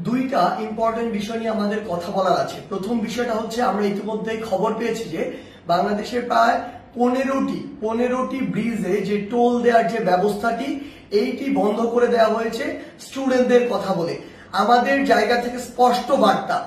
দুইটা ইম্পর্টেন্ট বিষয় নিয়ে আমাদের কথা বলার আছে। প্রথম বিষয়টা হচ্ছে আমরা ইতিমধ্যে খবর পেয়েছি যে বাংলাদেশের প্রায় পনেরোটি ব্রিজে যে টোল দেওয়ার যে ব্যবস্থাটি এইটি বন্ধ করে দেওয়া হয়েছে স্টুডেন্টদের কথা বলে। আমাদের জায়গা থেকে স্পষ্ট বার্তা,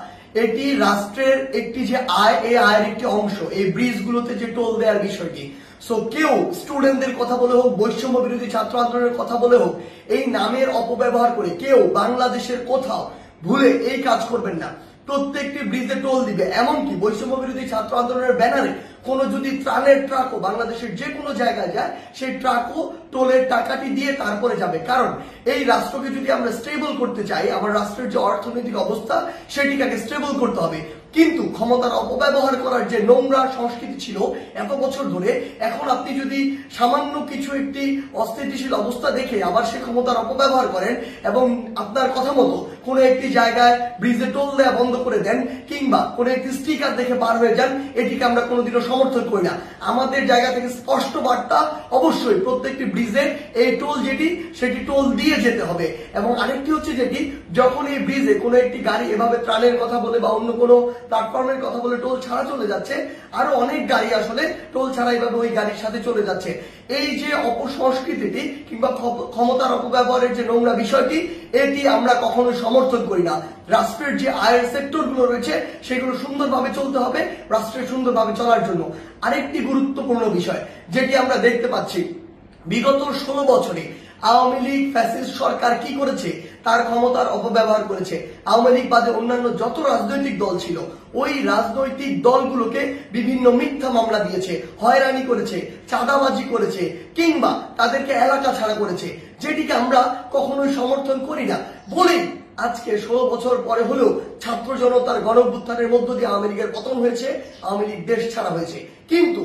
এটি রাষ্ট্রের একটি যে আয়, এই আয়ের একটি অংশ এই ব্রিজগুলোতে যে টোল দেওয়ার বিষয়টি। সো কেউ স্টুডেন্টদের কথা বলে হোক, বৈষম্য বিরোধী ছাত্র আন্দোলনের কথা বলে হোক, এই নামের অপব্যবহার করে কেউ বাংলাদেশের কোথাও ভুলে এই কাজ করবেন না। প্রত্যেকটি ব্রিজে টোল দিবে, এমনকি বৈষম্য বিরোধী ছাত্র আন্দোলনের ব্যানারে কোনো যদি ত্রাণের ট্রাকও বাংলাদেশের যে কোনো জায়গায় যায়, সেই ট্রাকও টোলের টাকাটি দিয়ে তারপরে যাবে। কারণ এই রাষ্ট্রকে যদি আমরা স্টেবল করতে চাই, আমার রাষ্ট্রের যে অর্থনৈতিক অবস্থা সেটিকে আগে স্টেবল করতে হবে। কিন্তু ক্ষমতার অপব্যবহার করার যে নোংরা সংস্কৃতি ছিল এত বছর ধরে, এখন আপনি যদি সামান্য কিছু একটি অস্থিতিশীল অবস্থা দেখে আবার সে ক্ষমতার অপব্যবহার করেন এবং আপনার কথা মতো কোনো একটি জায়গায় ব্রিজে টোল দেওয়া বন্ধ করে দেন কিংবা কোনো একটি স্টিকার দেখে পার হয়ে যান, এটিকে আমরা কোনোদিনও সমর্থন করি না। আমাদের জায়গা থেকে স্পষ্ট বার্তা, অবশ্যই প্রত্যেকটি ব্রিজে এই টোল যেটি সেটি টোল দিয়ে যেতে হবে। এবং আরেকটি হচ্ছে যেটি, যখন এই ব্রিজে কোনো একটি গাড়ি এভাবে ত্রাণের কথা বলে বা অন্য কোনো প্ল্যাটফর্মের কথা বলে টোল ছাড়া চলে যাচ্ছে, আরো অনেক গাড়ি আসলে টোল ছাড়া এইভাবে ওই গাড়ির সাথে চলে যাচ্ছে। এই যে অপসংস্কৃতিটি কিংবা ক্ষমতার অপব্যবহারের যে নোংরা বিষয়টি, এটি আমরা কখনোই সমর্থন করি না। রাষ্ট্রের যে আয়ের সেক্টর গুলো রয়েছে সেগুলো সুন্দরভাবে চলতে হবে রাষ্ট্রের সুন্দরভাবে চলার জন্য। আরেকটি গুরুত্বপূর্ণ বিষয় যেটি আমরা দেখতে পাচ্ছি, বিগত 16 বছরে আওয়ামী লীগ ফ্যাসিস্ট সরকার কি করেছে, তার ক্ষমতার অপব্যবহার করেছে। আওয়ামী লীগ বাদে অন্যান্য যত রাজনৈতিক দল ছিল, ওই রাজনৈতিক দলগুলোকে বিভিন্ন মিথ্যা মামলা দিয়েছে, হয়রানি করেছে, চাঁদাবাজি করেছে কিংবা তাদেরকে এলাকা ছাড়া করেছে, যেটিকে আমরা কখনোই সমর্থন করি না। বলেই আজকে 16 বছর পরে হলেও ছাত্র জনতার গণঅভ্যুত্থানের মধ্য দিয়ে আওয়ামী লীগের পতন হয়েছে, আওয়ামী লীগ দেশ ছাড়া হয়েছে। কিন্তু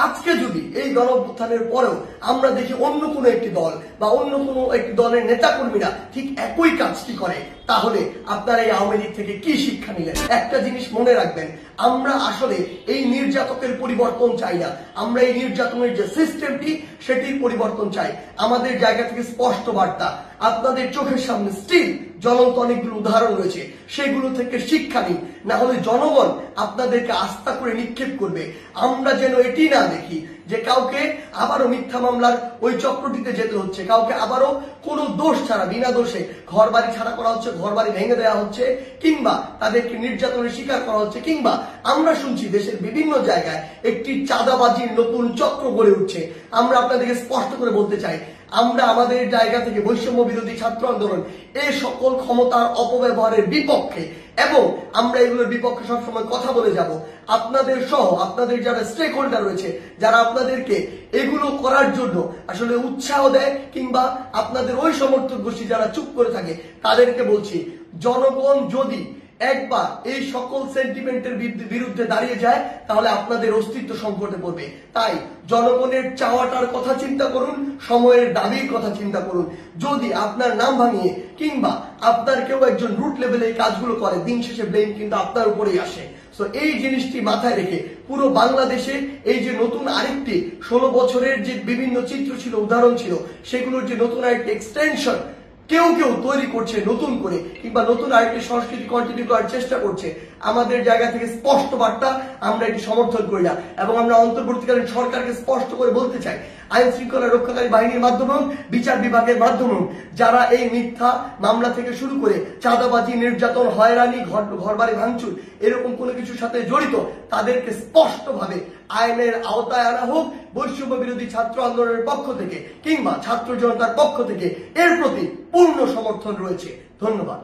আজকে যদি এই গণঅভ্যুত্থানের পরেও আমরা দেখি অন্য কোনো একটি দল বা অন্য কোনো একটি দলের নেতাকর্মীরা ঠিক একই কাজটি করে, তাহলে আপনারা এই আওয়ামী লীগ থেকে কি শিক্ষা নিলেন? একটা জিনিস মনে রাখবেন, আমরা আসলে এই নির্যাতকের পরিবর্তন চাই না, আমরা এই নির্যাতনের যে সিস্টেমটি সেটির পরিবর্তন চাই। আমাদের জায়গা থেকে স্পষ্ট বার্তা, আপনাদের চোখের সামনে স্টিল জ্বলন্ত অনেকগুলো উদাহরণ রয়েছে, সেগুলো থেকে শিক্ষা নিন, না হলে জনগণ আপনাদেরকে আস্থা করে নিক্ষেপ করবে। আমরা যেন এটি না দেখি যে কাউকে আবারও মিথ্যা মামলার ওই চক্রটিতে যেতে হচ্ছে, কাউকে আবারও কোনো দোষ ছাড়া বিনা দোষে ঘর বাড়ি ছাড়া করা হচ্ছে, ঘর বাড়ি ভেঙে দেওয়া হচ্ছে কিংবা তাদেরকে নির্যাতনের শিকার করা হচ্ছে, কিংবা আমরা শুনছি দেশের বিভিন্ন জায়গায় একটি চাঁদাবাজির নতুন চক্র গড়ে উঠছে। আমরা আপনাদেরকে স্পষ্ট করে বলতে চাই, আমরা আমাদের জায়গা থেকে বৈষম্য বিরোধী ছাত্র আন্দোলন এই সকল ক্ষমতার অপব্যবহারের বিপক্ষে, এবং আমরা এগুলোর বিপক্ষে সবসময় কথা বলে যাব। আপনাদের সহ আপনাদের যারা স্টেক হোল্ডার রয়েছে, যারা আপনাদেরকে এগুলো করার জন্য আসলে উৎসাহ দেয় কিংবা আপনাদের ওই সমর্থক গোষ্ঠী যারা চুপ করে থাকে, তাদেরকে বলছি, জনগণ যদি একবার এই সকল সেন্টিমেন্টের বিরুদ্ধে দাঁড়িয়ে যায়, তাহলে আপনাদের অস্তিত্ব সংকটে পড়বে। তাই জনগণের চাওয়াটার কথা চিন্তা করুন, সময়ের দাবির কথা চিন্তা করুন। যদি আপনার নাম ভাঙিয়ে কিংবা আপনার কেউ একজন রুট লেভেলে এই কাজগুলো করে, দিন শেষে ব্লেম কিন্তু আপনার উপরেই আসে। সো এই জিনিসটি মাথায় রেখে পুরো বাংলাদেশে এই যে নতুন আরেকটি 16 বছরের যে বিভিন্ন চিত্র ছিল, উদাহরণ ছিল, সেগুলোর যে নতুন আরেকটি এক্সটেনশন কেউ কেউ তৈরি করছে নতুন করে, কিংবা নতুন আরেকটি সংস্কৃতি কন্টিনিউ করার চেষ্টা করছে, আমাদের জায়গা থেকে স্পষ্ট বার্তা, আমরা এটি সমর্থন করি না। এবং আমরা অন্তর্বর্তীকালীন সরকারকে স্পষ্ট করে বলতে চাই, আইন শৃঙ্খলা রক্ষাকারী বাহিনীর মাধ্যমেও বিচার বিভাগের মাধ্যমেও যারা এই মিথ্যা মামলা থেকে শুরু করে চাঁদাবাজি, নির্যাতন, হয়রানি, ঘরবাড়ি ভাঙচুর এরকম কোনো কিছুর সাথে জড়িত, তাদেরকে স্পষ্টভাবে আইনের আওতায় আনা হোক। বৈষম্য বিরোধী ছাত্র আন্দোলনের পক্ষ থেকে কিংবা ছাত্র জনতার পক্ষ থেকে এর প্রতি পূর্ণ সমর্থন রয়েছে। ধন্যবাদ।